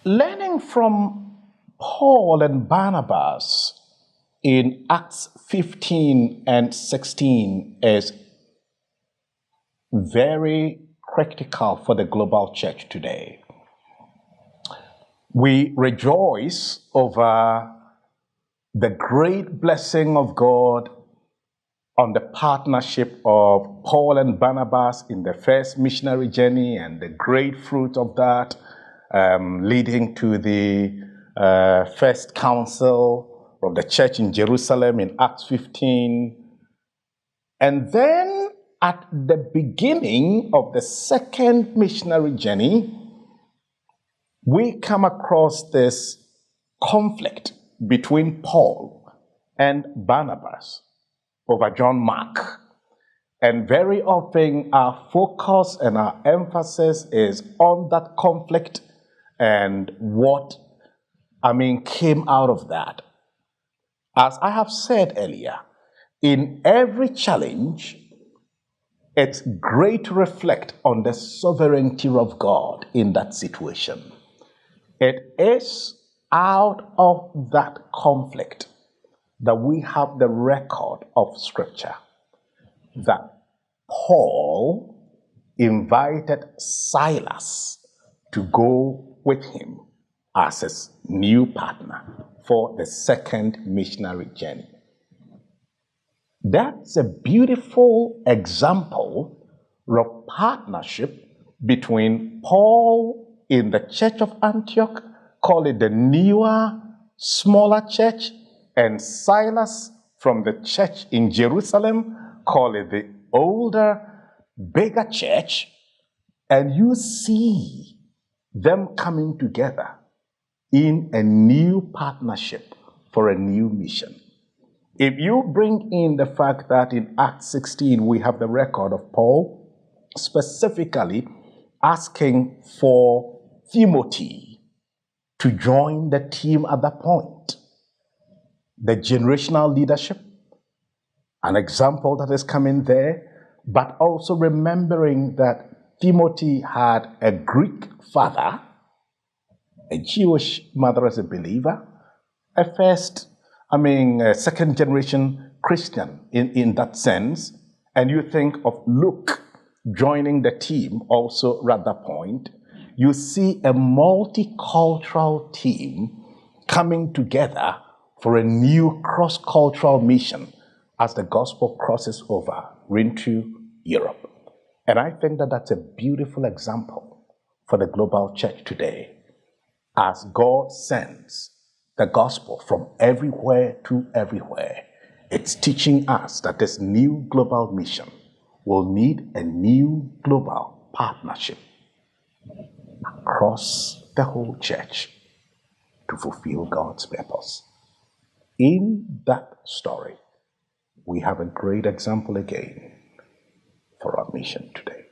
Learning from Paul and Barnabas in Acts 15 and 16 is very critical for the global church today. We rejoice over the great blessing of God on the partnership of Paul and Barnabas in the first missionary journey and the great fruit of that leading to the first council of the church in Jerusalem in Acts 15. And then at the beginning of the second missionary journey, we come across this conflict between Paul and Barnabas over John Mark. And very often our focus and our emphasis is on that conflict and what, came out of that. As I have said earlier, in every challenge, it's great to reflect on the sovereignty of God in that situation. It is out of that conflict that we have the record of Scripture that Paul invited Silas to go with him as his new partner for the second missionary journey. That's a beautiful example of partnership between Paul in the church of Antioch, call it the newer, smaller church, and Silas from the church in Jerusalem, call it the older, bigger church, and you see them coming together in a new partnership for a new mission. If you bring in the fact that in Acts 16 we have the record of Paul specifically asking for Timothy to join the team at that point, the generational leadership, an example that is coming there, but also remembering that Timothy had a Greek father, a Jewish mother as a believer, a second generation Christian in that sense, and you think of Luke joining the team also at that point, you see a multicultural team coming together for a new cross-cultural mission as the gospel crosses over into Europe. And I think that that's a beautiful example for the global church today, as God sends the gospel from everywhere to everywhere. It's teaching us that this new global mission will need a new global partnership across the whole church to fulfill God's purpose. In that story, we have a great example again for our mission today.